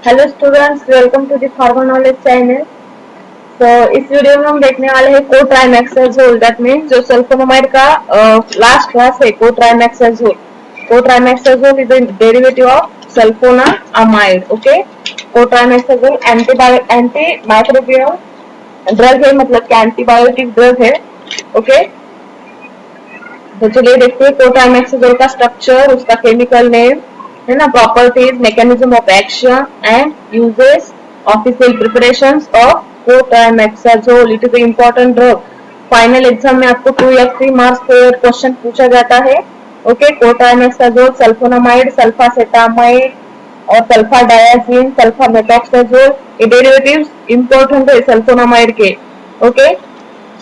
Hello students, welcome to the pharma knowledge channel. तो इस video में हम देखने वाले हैं कोट्राइमेक्साजोल। दैट मीन्स जो सल्फोनामाइड का लास्ट क्लास है cotrimoxazole. Cotrimoxazole is the derivative of sulfonamide. Okay, cotrimoxazole anti microbial drug है, मतलब कि एंटीबायोटिक ड्रग है। ओके, तो चलिए देखते हैं कोट्राइमेक्साजोल का स्ट्रक्चर, उसका केमिकल नेम है ना, properties, mechanism of action and uses, official preparations of cotrimoxazole. It is a important drug. Final exam में आपको 2 या 3 मार्क्स पे क्वेश्चन पूछा जाता है। ओके, कोट्राइमेक्साजोल, सल्फोनामाइड, सल्फासेटामाइड और सल्फा डायाजीन, सल्फा मेथॉक्साजोल, ये डेरिवेटिव्स इंपॉर्टेंट है सल्फोनामाइड के। ओके,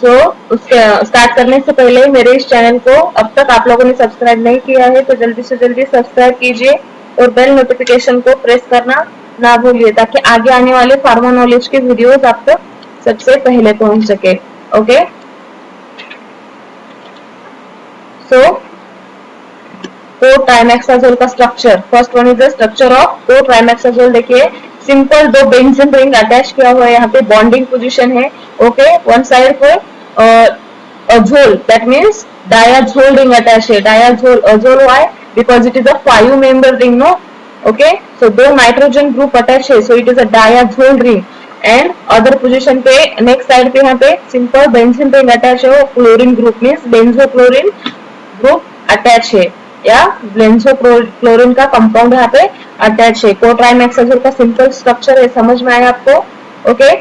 सो उसके स्टार्ट करने से पहले मेरे इस चैनल को अब तक आप लोगों ने सब्सक्राइब नहीं किया है तो जल्दी से जल्दी सब्सक्राइब कीजिए और बेल नोटिफिकेशन को प्रेस करना ना भूलिए, ताकि आगे आने वाले फार्मा नॉलेज के वीडियोस आप तक सबसे पहले पहुंच सके। ओके, सो कोट्राइमेक्साजोल का structure, first one is the structure of cotrimoxazole. देखिए, सिंपल दो बेंजीन रिंग अटैच किया हुआ है, यहाँ पे बॉन्डिंग पोजीशन है। ओके, वन साइड पर azole, that means diazole ring attached है। diazole azole why? Because it is a 5-member ring, no? Okay, so दो नाइट्रोजन ग्रुप अटैच है, so it is a diazole ring। And other position पे next side पे यहाँ पे simple benzene ring attach है, वो chlorine group means benzochlorine group attach है, या बेंजोक्लोरीन का कंपाउंड यहाँ पे अटैच है। कोट्राइमेक्साजोल का सिंपल स्ट्रक्चर है, समझ में आया आपको? Okay,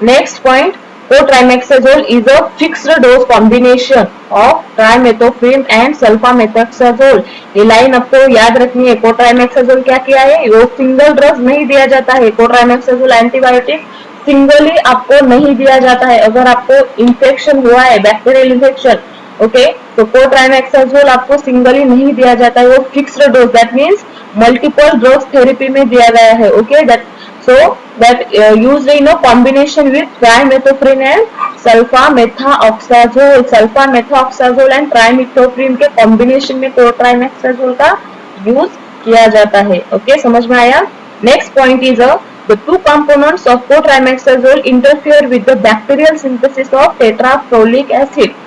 next point, cotrimoxazole is a fixed dose combination of trimethoprim and sulfamethoxazole। ये लाइन आपको याद रखनी है। कोट्राइमेक्साजोल क्या किया है, वो सिंगल ड्रग नहीं दिया जाता है। कोट्राइमेक्साजोल एंटीबायोटिक सिंगली आपको नहीं दिया जाता है। अगर आपको इंफेक्शन हुआ है, बैक्टीरियल इंफेक्शन, ओके, तो कोट्राइमेक्साजोल आपको सिंगली नहीं दिया जाता है, वो fixed dose, that means multiple drugs therapy में दिया गया है। Okay, that so that used in a combination with trimethoprim and sulfamethoxazole। sulfamethoxazole and trimethoprim के कॉम्बिनेशन में कोट्राइमेक्साजोल का यूज किया जाता है। ओके, समझ में आया? Next point is the two components of cotrimoxazole interfere with the bacterial synthesis of tetrafolic acid।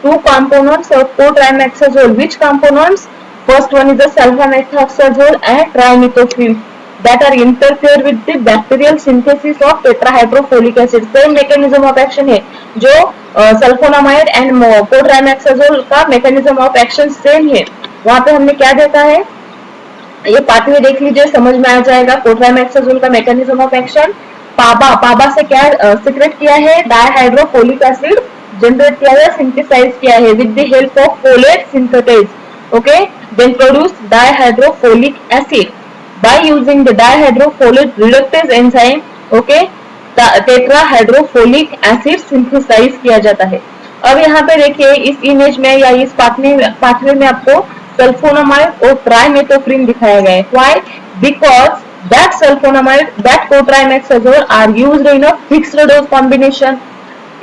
Two components of cotrimoxazole, which components? First one is the sulfamethoxazole and trimethoprim that are interfere with the bacterial synthesis of tetrahydrofolic acid। same mechanism of action है, जो sulphonamide and कोट्राइमेक्साजोल का mechanism of action same है। वहां पे हमने क्या देखा है, ये पार्ट में देख लीजिए, समझ में आ जाएगा। कोट्राइमेक्साजोल का मैकेनिज्म ऑफ एक्शन, पाबा से क्या सीक्रेट किया है, डाइहाइड्रोफोलिक एसिड जनरेट किया है, सिंथेसाइज किया है with the help of folate synthetase. Okay, then produce dihydrofolic acid by using the dihydrofolate reductase enzyme। Okay, tetrahydrofolic acid synthesize किया जाता है। अब यहाँ पे देखिए, इस इमेज में या इस पाथवे में आपको सल्फोनामाइड और ट्राइमेथोप्रिम दिखाया गया है। Why? Because that sulfonamide, that cotrimoxazole are used in a fixed dose combination।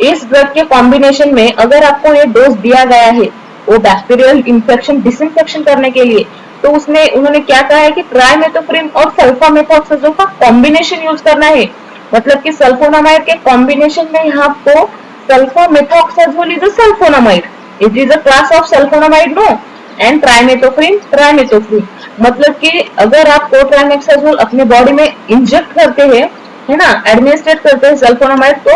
इस ड्रग के कॉम्बिनेशन में अगर आपको ये डोज दिया गया है वो बैक्टीरियल इंफेक्शन डिसइंफेक्शन करने के लिए, तो उसमें उन्होंने क्या कहा है कि ट्राइमेथोप्रिम और सल्फामेथोक्साजोल का कॉम्बिनेशन यूज करना है। मतलब कि सल्फोनामाइड के कॉम्बिनेशन में यहाँ आपको sulfamethoxazole is a sulfonamide, it is a class of sulfonamide, no, and trimethoprim. मतलब कि अगर आप कोट्राइमेक्साजोल अपने बॉडी में इंजेक्ट करते हैं, है ना, एडमिनिस्ट्रेट करते हैं सल्फोनामाइड, तो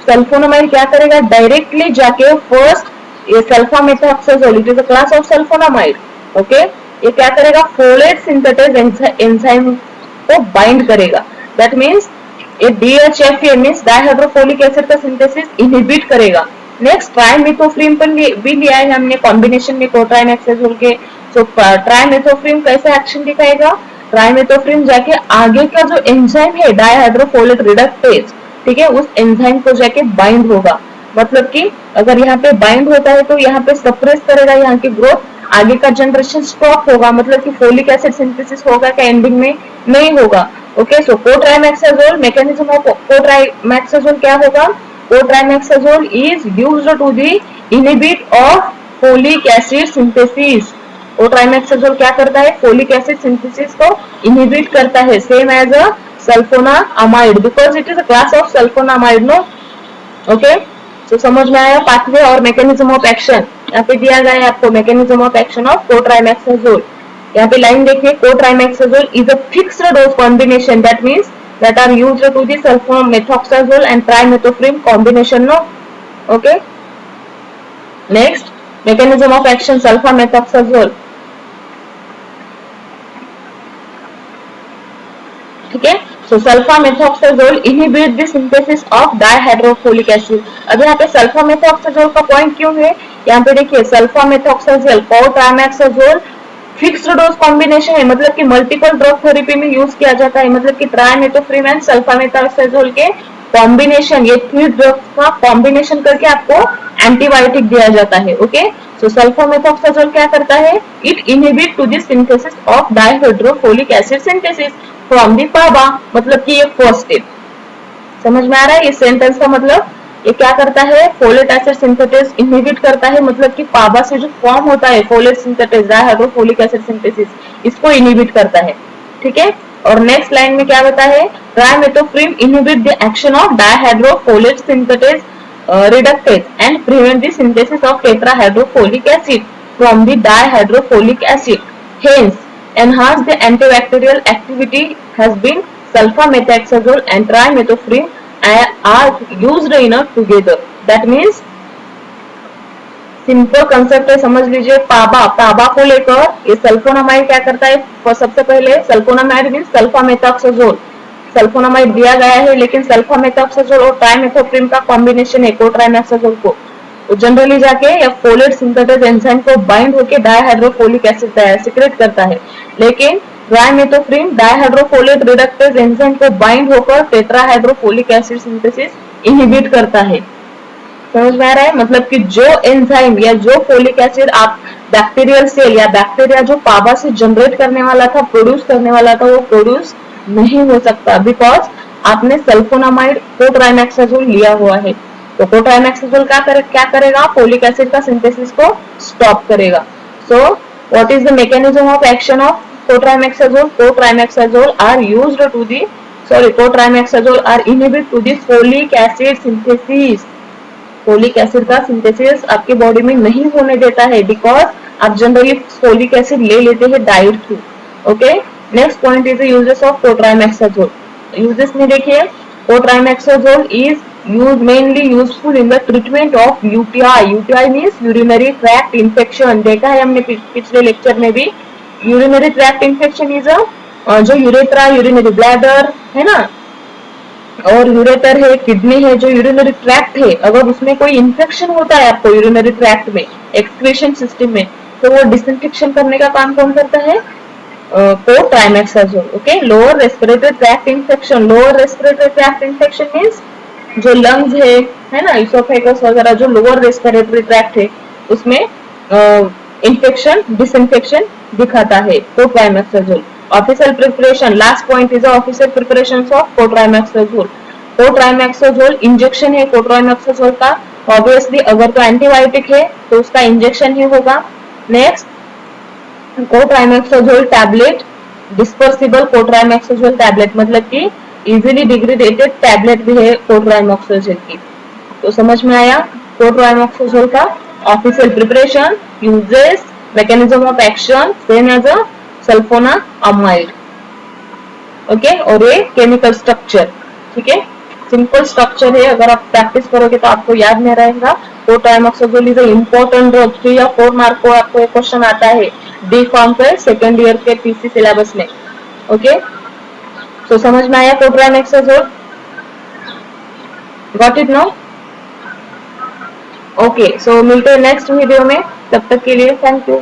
सल्फोनामाइड क्या करेगा, डायरेक्टली जाके फर्स्ट ये sulfamethoxazole, it is a class of sulfonamide. Okay, ये क्या करेगा, फोलेट सिंथेटाइज एंजाइम को बाइंड करेगा। दैट मींस ये DHFA मींस डाइहाइड्रोफोलिक एसिड का सिंथेसिस इनहिबिट करेगा। नेक्स्ट ट्राइमेथोप्रिम पर भी लिया है हमने कॉम्बिनेशन में कोट्राइमेक्साजोल के। सो ट्राइमेथोप्रिम कैसे एक्शन दिखाएगा, ट्राइमेथोप्रिम जाके आगे का जो एंजाइम है डाइहाइड्रोफोलेट रिडक्टेज, ठीक है, उस एंजाइम को जाके बाइंड होगा। मतलब कि अगर यहाँ पे बाइंड होता है तो यहाँ पे सप्रेस करेगा यहाँ की ग्रोथ, आगे का जनरेशन स्टॉप होगा। मतलब कि फोलिक एसिड सिंथेसिस होगा क्या, एंडिंग में नहीं होगा। Okay, so cotrimoxazole, mechanism of cotrimoxazole क्या होगा, cotrimoxazole is used to the inhibit of folic acid synthesis. Cotrimoxazole क्या करता है, फोलिक एसिड सिंथेसिस को इनहिबिट करता है, same as a sulfonamide, because it is a class of sulfonamide, no. Okay, तो समझ में आया पाथवे और मैकेनिज्म ऑफ एक्शन। यहाँ पे दिया गया है आपको mechanism of action of cotrimoxazole. यहाँ पे लाइन देखिए, cotrimoxazole is a fixed dose combination, that means that are used to the sulfomethoxazole and trimethoprim combination, no. Okay, next mechanism of action sulfamethoxazole, ठीक है। So sulfamethoxazole inhibit the synthesis of dihydrofolic acid. अब यहाँ पे sulfamethoxazole का point क्यों है, यहाँ पे देखिए सल्फामेथोक्साजोल कोट्राइमेक्साजोल फिक्स्ड डोज कॉम्बिनेशन है, मतलब कि मल्टीपल ड्रग थेरेपी में यूज किया जाता है, मतलब कि ट्राइमेथोप्रिम एंड सल्फामेथोक्साजोल के कॉम्बिनेशन, ये 3 ड्रग्स का कॉम्बिनेशन करके आपको एंटीबायोटिक दिया जाता है। ओके, सो सल्फामेथोक्साजोल क्या करता है, it inhibit to the synthesis of dihydrofolic acid synthesis from the PABA, मतलब कि ये फर्स्ट स्टेप। समझ में आ रहा है इस सेंटेंस का मतलब, ये क्या करता है, फोलेट एसिड सिंथेसिस इनहिबिट करता है, मतलब कि पाबा से जो फॉर्म होता है फोलेट सिंथेसिस डायहाइड्रोफोलिक एसिड सिंथेसिस, इसको इनहिबिट करता है, ठीक है। और नेक्स्ट लाइन में क्या होता है, trimethoprim inhibit the action of dihydrofolate synthesis reductase and prevent the synthesis of tetrahydrofolic acid from the dihydrofolic acid. Hence, enhance the antibacterial activity has been sulfamethoxazole and trimethoprim are used in a together. That means simple concept है, समझ लीजिए। पाबा को लेकर ये sulphonamide क्या करता है, सबसे पहले सल्फोनामाइड मीन सल्फामेथोक्साजोल, सल्फोनामाइड दिया गया है लेकिन सल्फामेथोक्साजोल और ट्राइमेथोप्रिम का कॉम्बिनेशन है कोट्राइमेक्साजोल को, तो जनरली जाके या फोलेट सिंथेसिस एंजाइम को बाइंड होकर डायहाइड्रोफोलिक एसिड सिक्रेट करता है, लेकिन ट्राइमेथोप्रिम डायहाइड्रोफोलेट रिडक्टेज एंजाइम को बाइंड होकर टेट्राहाइड्रोफोलिक एसिड सिंथेसिस इनहिबिट करता है। समझ में आ रहा है, मतलब कि जो एंजाइम या जो फोलिक एसिड आप बैक्टीरियल सेल या बैक्टीरिया जो पाबा से जनरेट करने वाला था, प्रोड्यूस करने वाला था, वो प्रोड्यूस नहीं हो सकता, बिकॉज आपने सल्फोनामाइड कोट्राइमेक्साजोल लिया हुआ है। तो कोट्राइमेक्साजोल क्या करेगा, फोलिक एसिड का सिंथेसिस को स्टॉप करेगा। So what is the mechanism of action of cotrimoxazole, cotrimoxazole are used to the cotrimoxazole are inhibit to the folic acid synthesis. Folic acid का सिंथेसिस आपके बॉडी में नहीं होने देता है, बिकॉज आप जनरली फोलिक एसिड ले लेते हैं diet through. Okay, next point is the uses of cotrimoxazole. Uses में देखिए, cotrimoxazole is mainly useful in the treatment of UTI. UTI means urinary tract infection। देखा है हमने पिछले लेक्चर में भी, urinary tract infection is जो यूरेथ्रा, यूरिनरी ब्लैडर है ना, और यूरेटर है, किडनी है, जो यूरिनरी ट्रैक्ट है, अगर उसमें कोई इन्फेक्शन होता है आपको यूरिनरी ट्रैक्ट में, एक्सक्रीशन सिस्टम में, तो वो डिसइंफेक्शन करने का काम कौन करता है, cotrimoxazole. Okay, lower respiratory tract infection, lower respiratory tract infection means जो लंग्स है ना, इसोफेगस वगैरह, जो लोअर रेस्पिरेटरी ट्रैक्ट है उसमें इन्फेक्शन, डिसइंफेक्शन दिखाता है cotrimoxazole. Official preparation, last point is official preparation of cotrimoxazole. Cotrimoxazole injection है कोट्राइमेक्साजोल का, ऑब्वियसली अगर तो एंटीबायोटिक है तो उसका इंजेक्शन ही होगा। नेक्स्ट, कोट्राइमेक्साजोल टैबलेट, डिस्पर्सिबल कोट्राइमेक्साजोल टैबलेट, मतलब कि इजीली डिग्रेडेटेड टैबलेट भी है कोट्राइमेक्साजोल की। तो समझ में आया कोट्राइमेक्साजोल का official preparation, uses, mechanism of action same as a sulfonamide. Okay, और ये केमिकल स्ट्रक्चर, ठीक है, सिंपल स्ट्रक्चर है, अगर आप प्रैक्टिस करोगे तो आपको याद में रहेगा। कोट्राइमेक्साजोल इज इंपॉर्टेंट ड्रग, 3 या 4 मार्क को आपको एक क्वेश्चन आता है डी फॉर्म पे सेकेंड ईयर के पीसी सिलेबस में। ओके, तो समझ में आया कोट्राइमेक्साजोल, गॉट इट नो। ओके, सो मिलते हैं नेक्स्ट वीडियो में, तब तक के लिए थैंक यू।